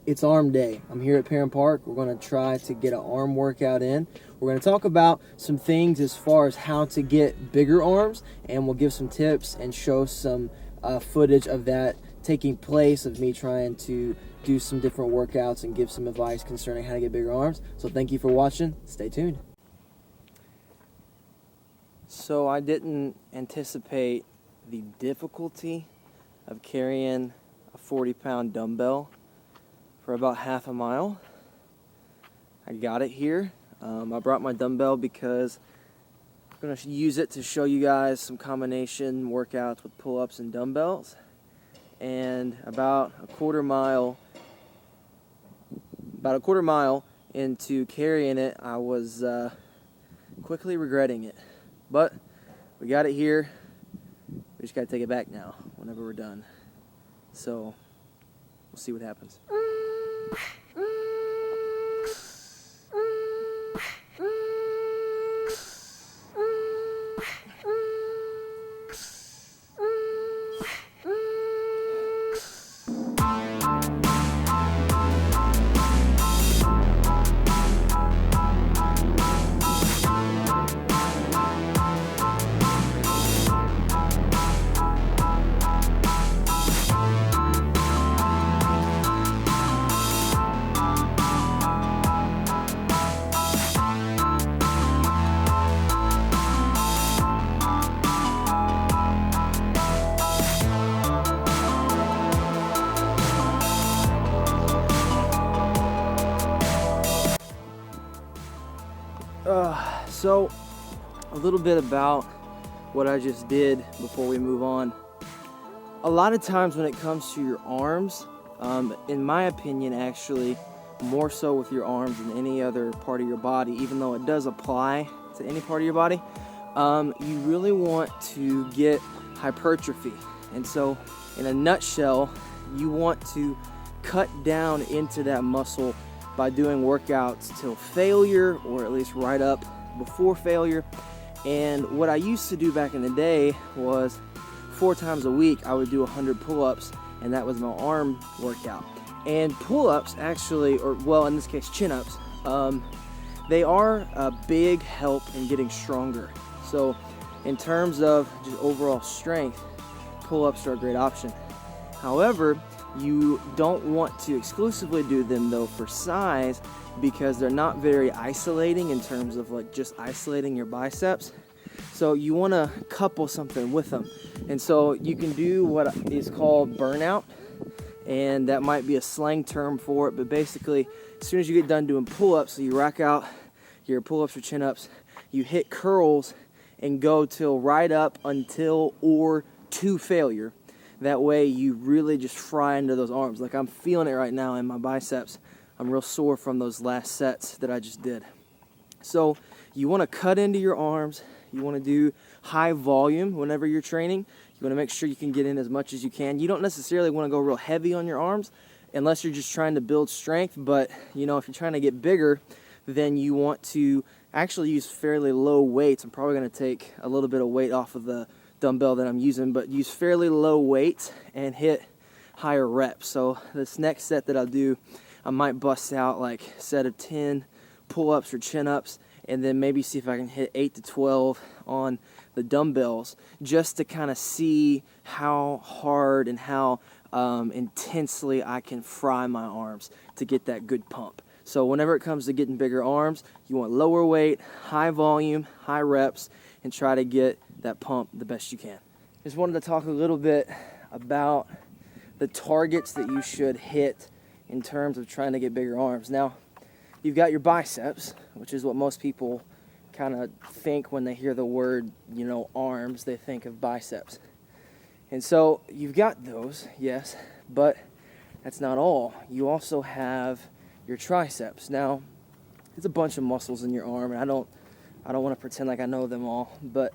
It's arm day. I'm here at Parent Park. We're going to try to get an arm workout in. We're going to talk about some things as far as how to get bigger arms, and we'll give some tips and show some footage of that taking place, of me trying to do some different workouts and give some advice concerning how to get bigger arms. So thank you for watching. Stay tuned. So I didn't anticipate the difficulty of carrying a 40-pound dumbbell for about half a mile. I got it here. I brought my dumbbell because I'm going to use it to show you guys some combination workouts with pull-ups and dumbbells. And about a quarter mile into carrying it, I was quickly regretting it. But we got it here. We just got to take it back now whenever we're done. So we'll see what happens. So a little bit about what I just did before we move on. A lot of times when it comes to your arms, in my opinion actually, more so with your arms than any other part of your body, even though it does apply to any part of your body, you really want to get hypertrophy. And so in a nutshell, you want to cut down into that muscle by doing workouts till failure, or at least right up before failure. And what I used to do back in the day was 4 times a week I would do 100 pull-ups, and that was my arm workout. And pull-ups actually, or well in this case chin-ups, they are a big help in getting stronger. So in terms of just overall strength, pull-ups are a great option. However, you don't want to exclusively do them though for size, because they're not very isolating in terms of like just isolating your biceps. So you want to couple something with them. And so you can do what is called burnout, and that might be a slang term for it, but basically as soon as you get done doing pull-ups, so you rack out your pull-ups or chin-ups, you hit curls and go till right up until or to failure. That way you really just fry into those arms. Like I'm feeling it right now in my biceps. I'm real sore from those last sets that I just did. So you want to cut into your arms. You want to do high volume whenever you're training. You want to make sure you can get in as much as you can. You don't necessarily want to go real heavy on your arms unless you're just trying to build strength. But you know, if you're trying to get bigger, then you want to actually use fairly low weights. I'm probably going to take a little bit of weight off of the dumbbell that I'm using, but use fairly low weights and hit higher reps. So this next set that I'll do, I might bust out like a set of 10 pull-ups or chin-ups, and then maybe see if I can hit 8 to 12 on the dumbbells, just to kind of see how hard and how intensely I can fry my arms to get that good pump. So whenever it comes to getting bigger arms, you want lower weight, high volume, high reps, and try to get that pump the best you can. Just wanted to talk a little bit about the targets that you should hit in terms of trying to get bigger arms. Now, you've got your biceps, which is what most people kind of think when they hear the word, you know, arms, they think of biceps. And so you've got those, yes, but that's not all. You also have your triceps. Now, there's a bunch of muscles in your arm, and I don't want to pretend like I know them all, but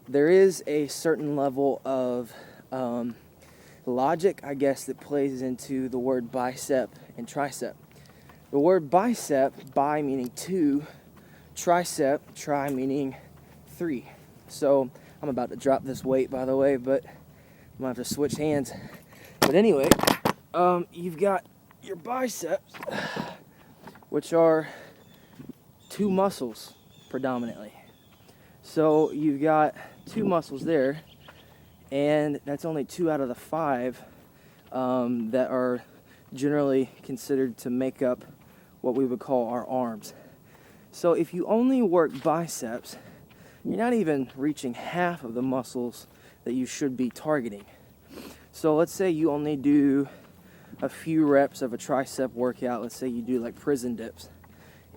there is a certain level of logic, I guess, that plays into the word bicep and tricep. The word bicep, bi meaning 2, tricep, tri meaning 3. So I'm about to drop this weight, by the way, but I'm going to have to switch hands. But anyway, you've got your biceps, which are two muscles predominantly. So you've got two muscles there, and that's only 2 out of the 5 that are generally considered to make up what we would call our arms. So if you only work biceps, you're not even reaching half of the muscles that you should be targeting. So let's say you only do a few reps of a tricep workout. Let's say you do like prison dips,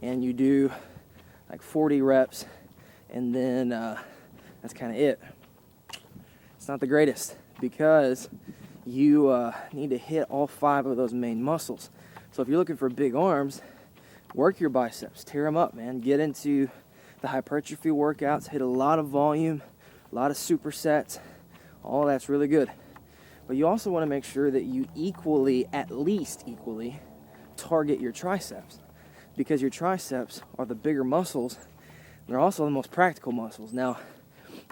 and you do like 40 reps, and then that's kind of it. It's not the greatest, because you need to hit all 5 of those main muscles. So if you're looking for big arms, work your biceps, tear them up, man. Get into the hypertrophy workouts, hit a lot of volume, a lot of supersets. All that's really good. But you also want to make sure that you at least equally, target your triceps, because your triceps are the bigger muscles. They're also the most practical muscles. Now,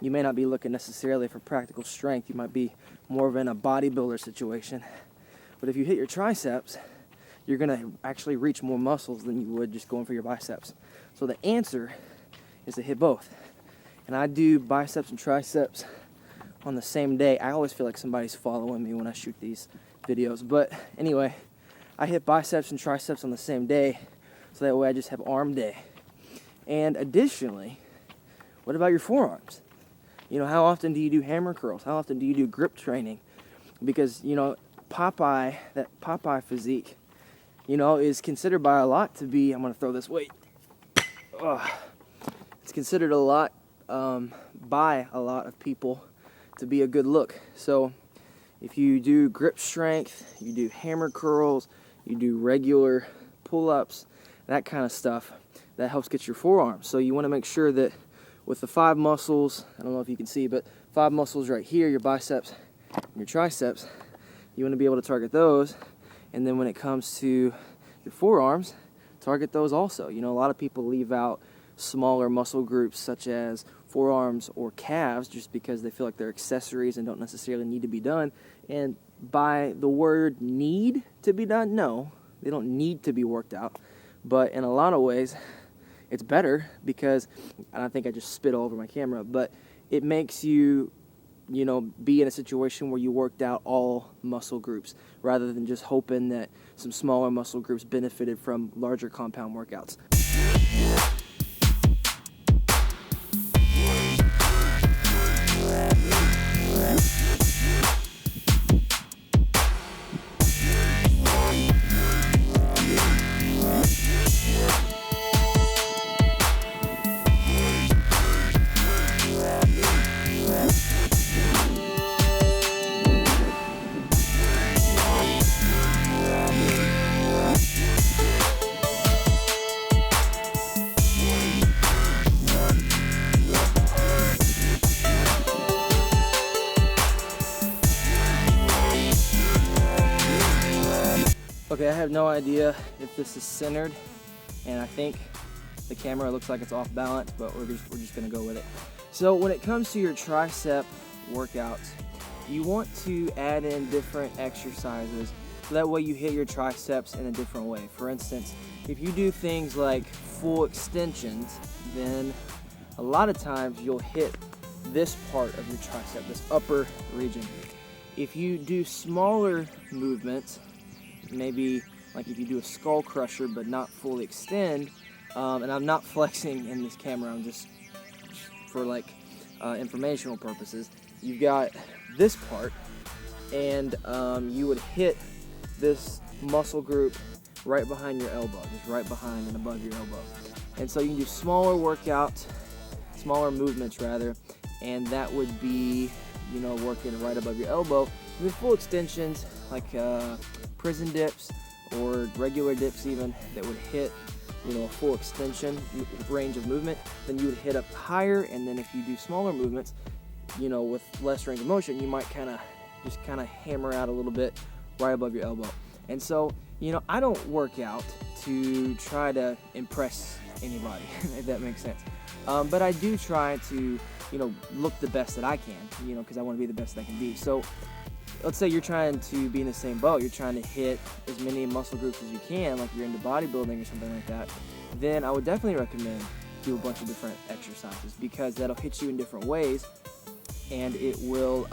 you may not be looking necessarily for practical strength. You might be more of in a bodybuilder situation. But if you hit your triceps, you're going to actually reach more muscles than you would just going for your biceps. So the answer is to hit both. And I do biceps and triceps on the same day. I always feel like somebody's following me when I shoot these videos. But anyway, I hit biceps and triceps on the same day, so that way I just have arm day. And additionally, what about your forearms? You know, how often do you do hammer curls? How often do you do grip training? Because, you know, that Popeye physique, you know, is considered by a lot to be, I'm going to throw this weight. It's considered a lot by a lot of people to be a good look. So if you do grip strength, you do hammer curls, you do regular pull-ups, that kind of stuff, that helps get your forearms. So you want to make sure that with the 5 muscles, I don't know if you can see, but 5 muscles right here, your biceps and your triceps, you want to be able to target those. And then when it comes to your forearms, target those also. You know, a lot of people leave out smaller muscle groups such as forearms or calves just because they feel like they're accessories and don't necessarily need to be done. And by the word need to be done, no, they don't need to be worked out. But in a lot of ways, it's better because, and I think I just spit all over my camera, but it makes you, you know, be in a situation where you worked out all muscle groups rather than just hoping that some smaller muscle groups benefited from larger compound workouts. Okay, I have no idea if this is centered, and I think the camera looks like it's off balance, but we're just gonna go with it. So when it comes to your tricep workouts, you want to add in different exercises so that way you hit your triceps in a different way. For instance, if you do things like full extensions, then a lot of times you'll hit this part of your tricep, this upper region. If you do smaller movements, maybe like if you do a skull crusher but not fully extend, and I'm not flexing in this camera, I'm just for like informational purposes, you've got this part, and you would hit this muscle group right behind your elbow, just right behind and above your elbow. And so you can do smaller workouts, smaller movements rather, and that would be, you know, working right above your elbow. And then full extensions like prison dips or regular dips even that would hit, you know, a full extension range of movement, then you would hit up higher. And then if you do smaller movements, you know, with less range of motion, you might kind of hammer out a little bit right above your elbow. And so, you know, I don't work out to try to impress anybody, if that makes sense. But I do try to, you know, look the best that I can, you know, because I want to be the best that I can be. So let's say you're trying to be in the same boat, you're trying to hit as many muscle groups as you can, like you're into bodybuilding or something like that, then I would definitely recommend do a bunch of different exercises, because that'll hit you in different ways, and it will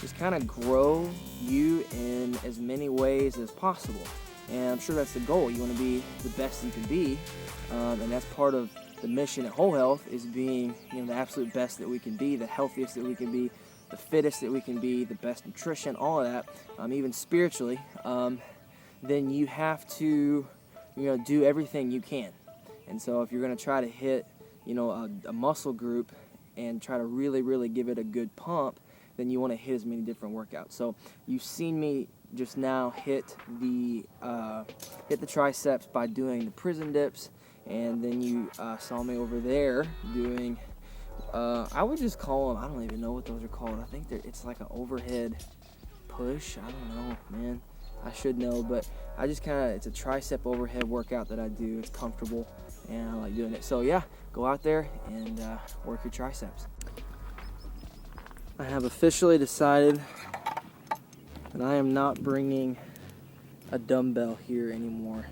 just kind of grow you in as many ways as possible. And I'm sure that's the goal. You want to be the best you can be, and that's part of the mission at Whole Health, is being, you know, the absolute best that we can be, the healthiest that we can be, the fittest that we can be, the best nutrition, all of that, even spiritually. Then you have to, you know, do everything you can. And so if you're going to try to hit, you know, a muscle group and try to really, really give it a good pump, then you want to hit as many different workouts. So you've seen me just now hit the triceps by doing the prison dips, and then you saw me over there doing, I would just call them, I don't even know what those are called. I think it's like an overhead push. I don't know, man. I should know, but I just it's a tricep overhead workout that I do. It's comfortable, and I like doing it. So yeah, go out there and work your triceps. I have officially decided that I am not bringing a dumbbell here anymore.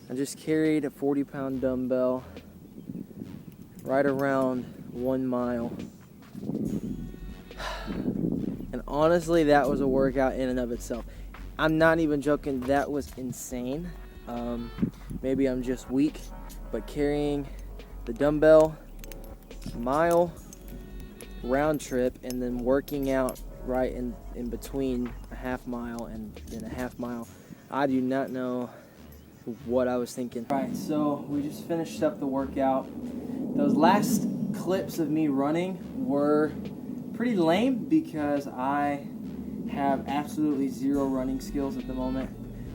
I just carried a 40-pound dumbbell right around 1 mile. And honestly, that was a workout in and of itself. I'm not even joking, that was insane. Maybe I'm just weak, but carrying the dumbbell, mile round trip, and then working out right in between a half mile and then a half mile, I do not know what I was thinking. Alright, so we just finished up the workout. Those last clips of me running were pretty lame because I have absolutely zero running skills at the moment.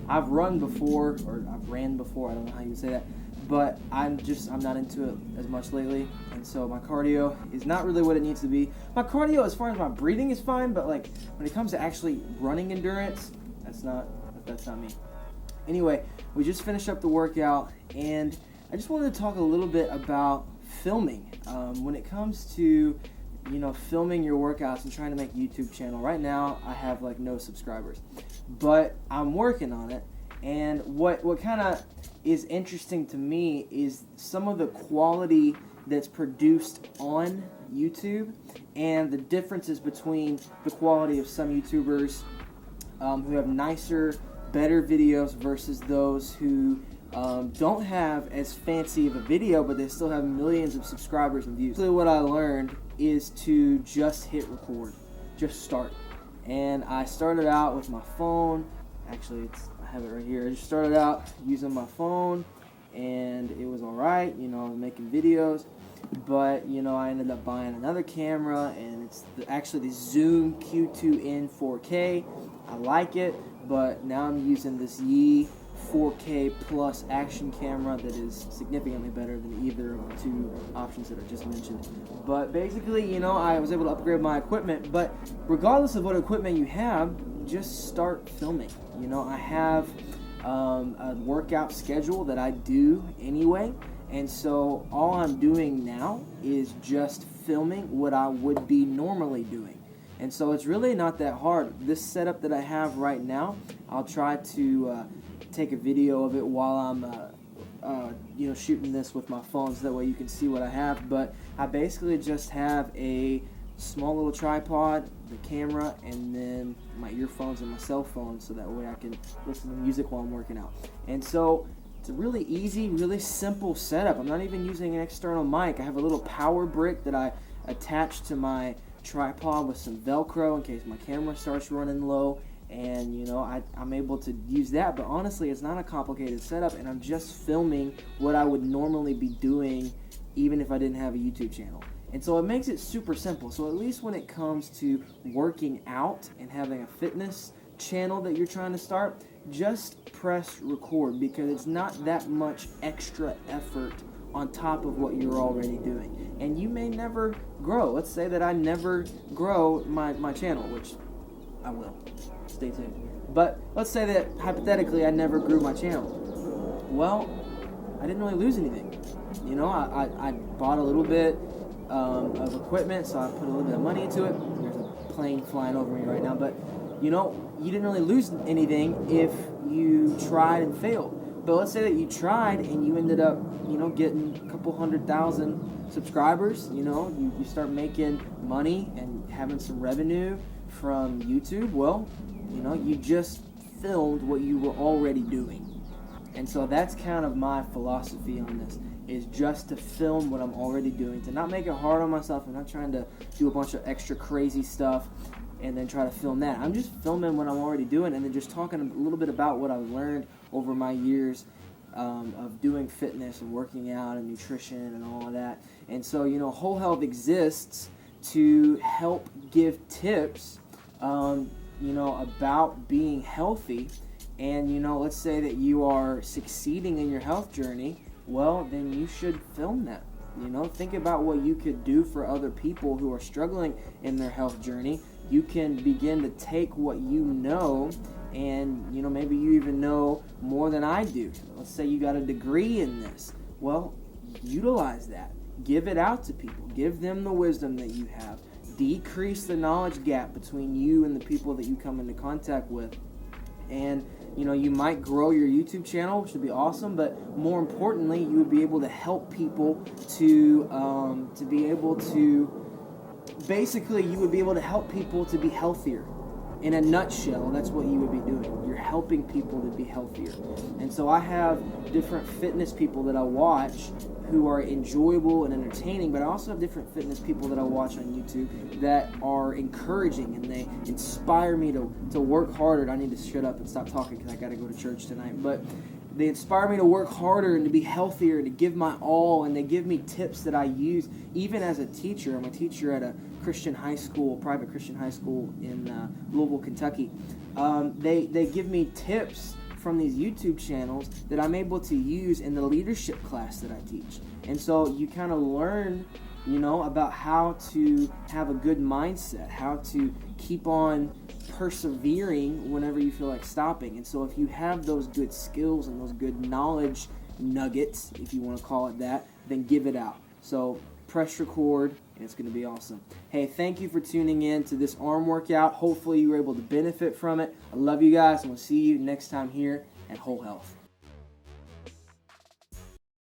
I've run before, or I've ran before, I don't know how you would say that, but I'm not into it as much lately, and so my cardio is not really what it needs to be. My cardio, as far as my breathing, is fine, but like when it comes to actually running endurance, that's not me. Anyway, we just finished up the workout, and I just wanted to talk a little bit about filming. When it comes to, you know, filming your workouts and trying to make a YouTube channel, right now I have like no subscribers, but I'm working on it. And what kind of is interesting to me is some of the quality that's produced on YouTube and the differences between the quality of some YouTubers who have nicer, better videos versus those who don't have as fancy of a video, but they still have millions of subscribers and views. So what I learned is to just hit record, just start. And I started out with my phone. Actually, I have it right here. I just started out using my phone, and it was all right. You know, I was making videos, but you know, I ended up buying another camera, and it's actually the Zoom Q2N 4K. I like it, but now I'm using this Yi 4K Plus action camera that is significantly better than either of the two options that I just mentioned. But basically, you know, I was able to upgrade my equipment, but regardless of what equipment you have, just start filming. You know, I have a workout schedule that I do anyway, and so all I'm doing now is just filming what I would be normally doing. And so it's really not that hard. This setup that I have right now, I'll try to take a video of it while I'm you know, shooting this with my phone, so that way you can see what I have. But I basically just have a small little tripod, the camera, and then my earphones and my cell phone, so that way I can listen to music while I'm working out. And so it's a really easy, really simple setup. I'm not even using an external mic. I have a little power brick that I attach to my tripod with some Velcro in case my camera starts running low, and you know, I'm able to use that. But honestly, it's not a complicated setup, and I'm just filming what I would normally be doing even if I didn't have a YouTube channel. And so it makes it super simple. So at least when it comes to working out and having a fitness channel that you're trying to start, just press record, because it's not that much extra effort on top of what you're already doing. And you may never grow. Let's say that I never grow my channel, which I will. Stay tuned. But let's say that hypothetically I never grew my channel. Well, I didn't really lose anything. You know, I bought a little bit of equipment, so I put a little bit of money into it. There's plane flying over me right now, but you didn't really lose anything if you tried and failed. But let's say that you tried and you ended up, getting a couple 100,000 subscribers. You start making money and having some revenue from YouTube. Well, you just filmed what you were already doing. And so that's kind of my philosophy on this, is just to film what I'm already doing, to not make it hard on myself. I'm not trying to do a bunch of extra crazy stuff and then try to film that. I'm just filming what I'm already doing and then just talking a little bit about what I've learned over my years of doing fitness and working out and nutrition and all of that. And so, Whole Health exists to help give tips, about being healthy. And, let's say that you are succeeding in your health journey. Well, then you should film that. Think about what you could do for other people who are struggling in their health journey. You can begin to take what you know, and maybe you even know more than I do. Let's say you got a degree in this. Well, utilize that. Give it out to people. Give them the wisdom that you have. Decrease the knowledge gap between you and the people that you come into contact with. And you might grow your YouTube channel, which would be awesome, but more importantly, you would be able to help people to be able to, basically, you would be able to help people to be healthier. In a nutshell, that's what you would be doing. You're helping people to be healthier. And so I have different fitness people that I watch who are enjoyable and entertaining, but I also have different fitness people that I watch on YouTube that are encouraging, and they inspire me to work harder. I need to shut up and stop talking because I got to go to church tonight. But they inspire me to work harder and to be healthier and to give my all, and they give me tips that I use even as a teacher. I'm a teacher at a Christian high school, private Christian high school in Louisville, Kentucky. They give me tips from these YouTube channels that I'm able to use in the leadership class that I teach. And so you kind of learn, about how to have a good mindset, how to keep on persevering whenever you feel like stopping. And so if you have those good skills and those good knowledge nuggets, if you want to call it that, then give it out. So press record, and it's going to be awesome. Hey, thank you for tuning in to this arm workout. Hopefully you were able to benefit from it. I love you guys, and we'll see you next time here at Whole Health.